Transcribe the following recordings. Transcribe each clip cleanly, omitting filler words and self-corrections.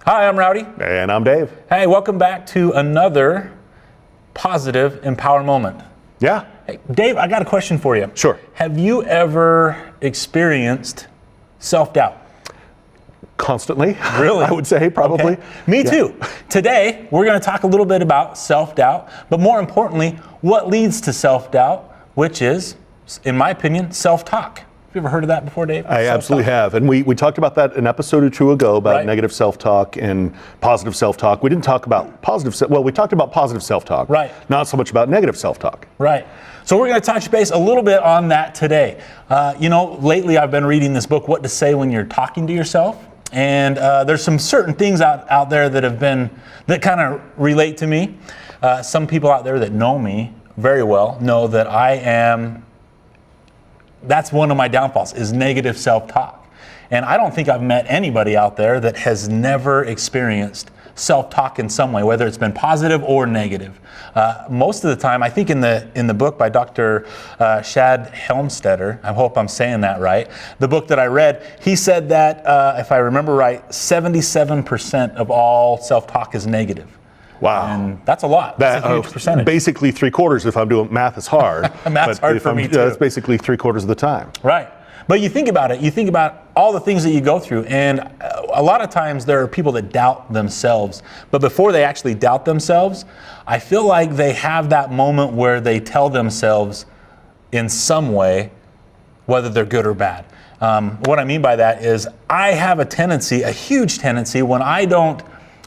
Hi, I'm Rowdy. And I'm Dave. Hey, welcome back to another positive empower moment. Yeah. Hey, Dave, I got a question for you. Sure. Have you ever experienced self-doubt? Constantly. Really? I would say probably. Okay. Me too. Today, we're going to talk a little bit about self-doubt, but more importantly, what leads to self-doubt, which is, in my opinion, self-talk. Have you ever heard of that before, Dave? I absolutely have. And we talked about that an episode or two ago about Right. negative self-talk and positive self-talk. We didn't talk about we talked about positive self-talk. Right. Not so much about negative self-talk. Right. So we're going to touch base a little bit on that today. Lately I've been reading this book, What to Say When You're Talking to Yourself. And there's some certain things out there that kind of relate to me. Some people out there that know me very well know that that's one of my downfalls, is negative self-talk. And I don't think I've met anybody out there that has never experienced self-talk in some way, whether it's been positive or negative. Most of the time, I think in the book by Dr. Shad Helmstetter, I hope I'm saying that right, the book that I read, he said that, if I remember right, 77% of all self-talk is negative. Wow. And that's a lot. That's a huge percentage. Basically 3/4 if I'm doing math is hard. Math's hard for me too. That's basically 3/4 of the time. Right. But you think about it, you think about all the things that you go through, and a lot of times there are people that doubt themselves. But before they actually doubt themselves, I feel like they have that moment where they tell themselves in some way whether they're good or bad. What I mean by that is I have a huge tendency,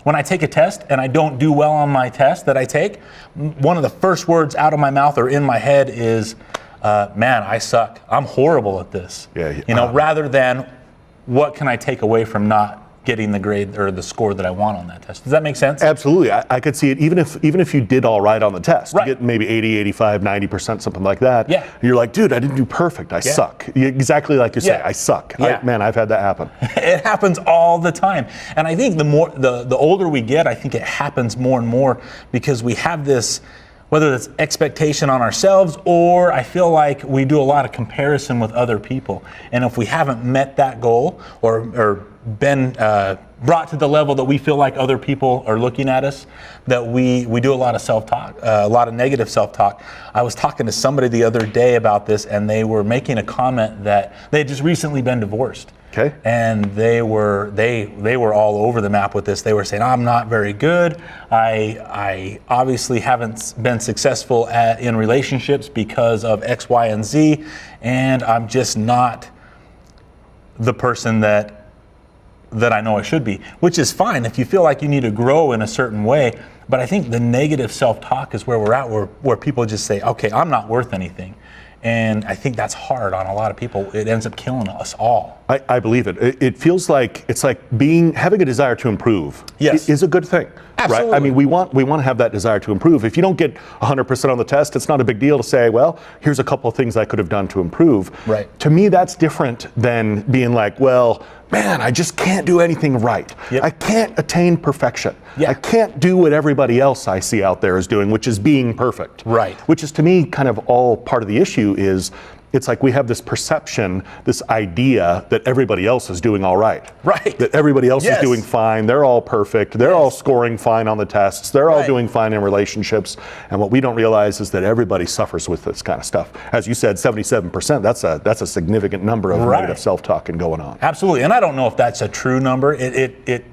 when I take a test and I don't do well on my test that I take, one of the first words out of my mouth or in my head is, man, I suck. I'm horrible at this. Yeah. Rather than what can I take away from not getting the grade or the score that I want on that test. Does that make sense? Absolutely. I could see it even if you did all right on the test. Right. You get maybe 80, 85, 90%, something like that. Yeah. You're like, dude, I didn't do perfect. I suck. Exactly like you say, Yeah. I suck. Yeah. I've had that happen. It happens all the time. And I think the older we get, I think it happens more and more because we have this, whether it's expectation on ourselves, or I feel like we do a lot of comparison with other people. And if we haven't met that goal or been brought to the level that we feel like other people are looking at us, that we do a lot of self-talk, a lot of negative self-talk. I was talking to somebody the other day about this, and they were making a comment that they had just recently been divorced. Okay. And they were all over the map with this. They were saying, I'm not very good. I obviously haven't been successful in relationships because of X, Y, and Z, and I'm just not the person that I know I should be, which is fine if you feel like you need to grow in a certain way. But I think the negative self-talk is where we're at, where people just say, okay, I'm not worth anything. And I think that's hard on a lot of people. It ends up killing us all. I believe it. It feels like it's like having a desire to improve. Yes. Is a good thing. Absolutely. Right? I mean, we want to have that desire to improve. If you don't get 100% on the test, it's not a big deal to say, well, here's a couple of things I could have done to improve. Right. To me, that's different than being like, well, man, I just can't do anything right. Yep. I can't attain perfection. Yeah. I can't do what everybody else I see out there is doing, which is being perfect. Right. Which is, to me, kind of all part of the issue is, it's like we have this perception, this idea that everybody else is doing all right. Right. That everybody else Yes. is doing fine. They're all perfect. They're all scoring fine on the tests. They're all Right. doing fine in relationships. And what we don't realize is that everybody suffers with this kind of stuff. As you said, 77%, that's a significant number of Right. negative self-talk going on. Absolutely. And I don't know if that's a true number. It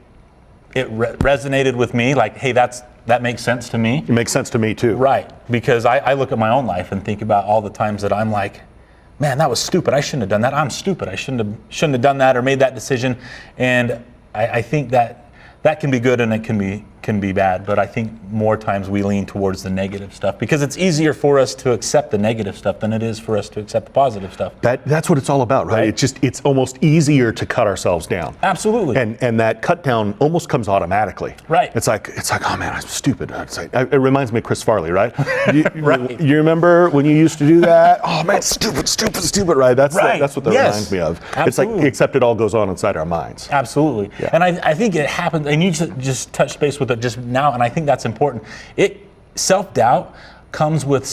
resonated with me, like, hey, that makes sense to me. It makes sense to me too. Right. Because I look at my own life and think about all the times that I'm like, man, that was stupid. I shouldn't have done that. I'm stupid. I shouldn't have done that or made that decision. And I think that can be good and it can be bad. But I think more times we lean towards the negative stuff because it's easier for us to accept the negative stuff than it is for us to accept the positive stuff. That's what it's all about, right? It's almost easier to cut ourselves down. Absolutely. And that cut down almost comes automatically. Right. It's like, oh man, I'm stupid. It's like, it reminds me of Chris Farley, right? Right. You remember when you used to do that? Oh man, stupid, right? That's what that Yes. reminds me of. Absolutely. It's like, except it all goes on inside our minds. Absolutely. Yeah. And I think it happens, and you just touched base with it just now, and I think that's important. Self-doubt comes with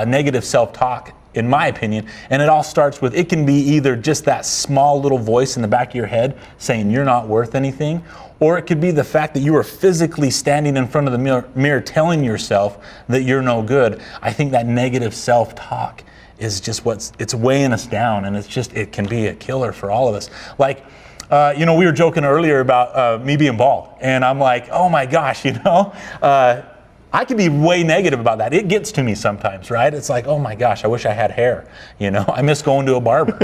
negative self-talk, in my opinion, and it all starts with, it can be either just that small little voice in the back of your head saying you're not worth anything, or it could be the fact that you are physically standing in front of the mirror telling yourself that you're no good. I think that negative self-talk is just it's weighing us down, and it can be a killer for all of us. Like, we were joking earlier about me being bald, and I'm like, oh my gosh, I can be way negative about that. It gets to me sometimes, right? It's like, oh my gosh, I wish I had hair. I miss going to a barber.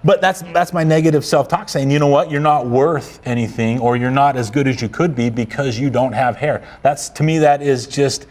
But that's my negative self-talk saying, you know what, you're not worth anything, or you're not as good as you could be because you don't have hair. To me, that is just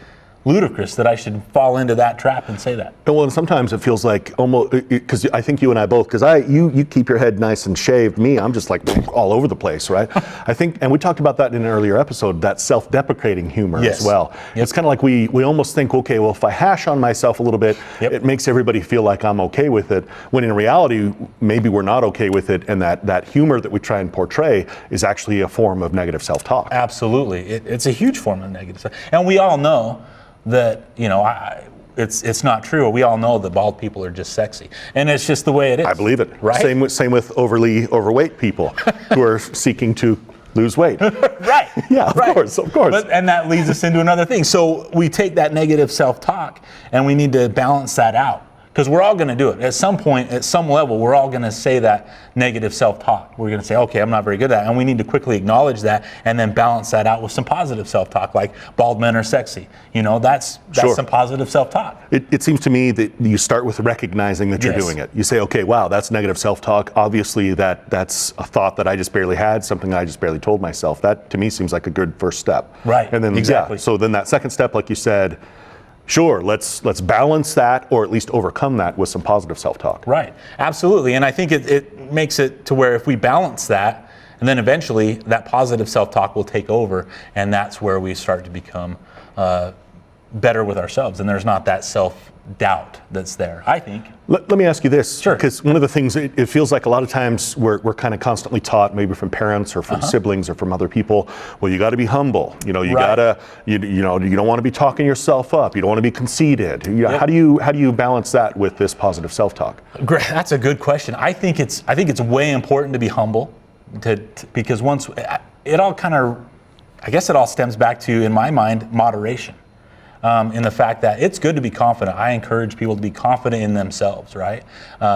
ludicrous that I should fall into that trap and say that. Well, and sometimes it feels like almost, because I think you and I both, because you keep your head nice and shaved. Me, I'm just like all over the place, right? I think, and we talked about that in an earlier episode, that self-deprecating humor as well. Yep. It's kind of like we almost think, okay, well, if I hash on myself a little bit, it makes everybody feel like I'm okay with it, when in reality, maybe we're not okay with it, and that humor that we try and portray is actually a form of negative self-talk. Absolutely. It's a huge form of negative self-talk. And we all know that, it's not true. We all know that bald people are just sexy, and it's just the way it is. I believe it. Right? Same with overly overweight people who are seeking to lose weight. Right. Yeah, of course. And that leads us into another thing. So we take that negative self-talk, and we need to balance that out. Because we're all going to do it. At some point, at some level, we're all going to say that negative self-talk. We're going to say, okay, I'm not very good at that. And we need to quickly acknowledge that and then balance that out with some positive self-talk, like bald men are sexy. That's some positive self-talk. It seems to me that you start with recognizing that you're doing it. You say, okay, wow, that's negative self-talk. Obviously, that's a thought that I just barely had, something I just barely told myself. That, to me, seems like a good first step. Right, and then, exactly. So then that second step, like you said, sure, let's balance that, or at least overcome that with some positive self-talk. Right, absolutely. And I think it makes it to where if we balance that, and then eventually that positive self-talk will take over, and that's where we start to become better with ourselves, and there's not that self-doubt that's there, I think. Let me ask you this, sure. Because one of the things, it feels like a lot of times we're kind of constantly taught, maybe from parents or from siblings or from other people, well, you got to be humble. You gotta, you don't want to be talking yourself up. You don't want to be conceited. How do you balance that with this positive self-talk? That's a good question. I think it's way important to be humble, because once it all kind of, I guess it all stems back to, in my mind, moderation. In the fact that it's good to be confident. I encourage people to be confident in themselves, right?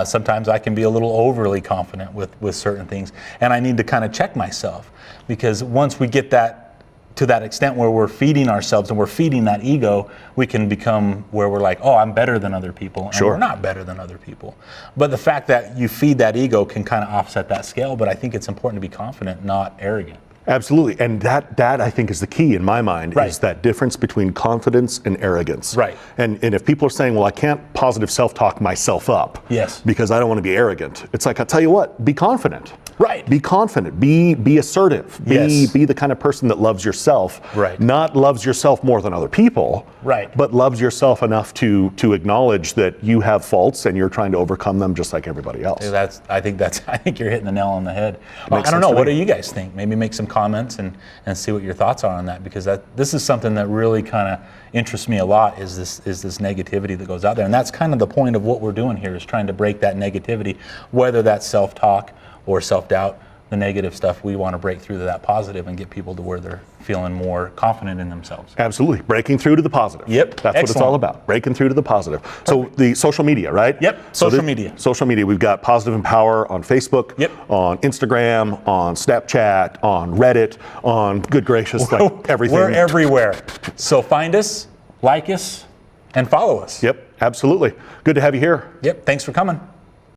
Sometimes I can be a little overly confident with certain things, and I need to kind of check myself, because once we get to that extent where we're feeding ourselves and we're feeding that ego, we can become where we're like, oh, I'm better than other people, and we're not better than other people. But the fact that you feed that ego can kind of offset that scale, but I think it's important to be confident, not arrogant. Absolutely, and that I think is the key in my mind, is that difference between confidence and arrogance. Right. And if people are saying, well, I can't positive self-talk myself up, because I don't want to be arrogant, it's like, I'll tell you what, be confident. Right. Be confident. Be assertive. Be the kind of person that loves yourself. Right. Not loves yourself more than other people. Right. But loves yourself enough to acknowledge that you have faults and you're trying to overcome them just like everybody else. I think you're hitting the nail on the head. I don't know. What do you guys think? Maybe make some comments and see what your thoughts are on that, because this is something that really kind of interests me a lot, is this negativity that goes out there. And that's kind of the point of what we're doing here, is trying to break that negativity, whether that's self-talk or self-doubt. The negative stuff, we want to break through to that positive and get people to where they're feeling more confident in themselves. Absolutely. Breaking through to the positive. Yep. That's what it's all about. Breaking through to the positive. Perfect. So the social media, right? Yep. Social media. Social media. We've got Positive Empower on Facebook, on Instagram, on Snapchat, on Reddit, on, good gracious, like everything. We're everywhere. So find us, like us, and follow us. Yep. Absolutely. Good to have you here. Yep. Thanks for coming.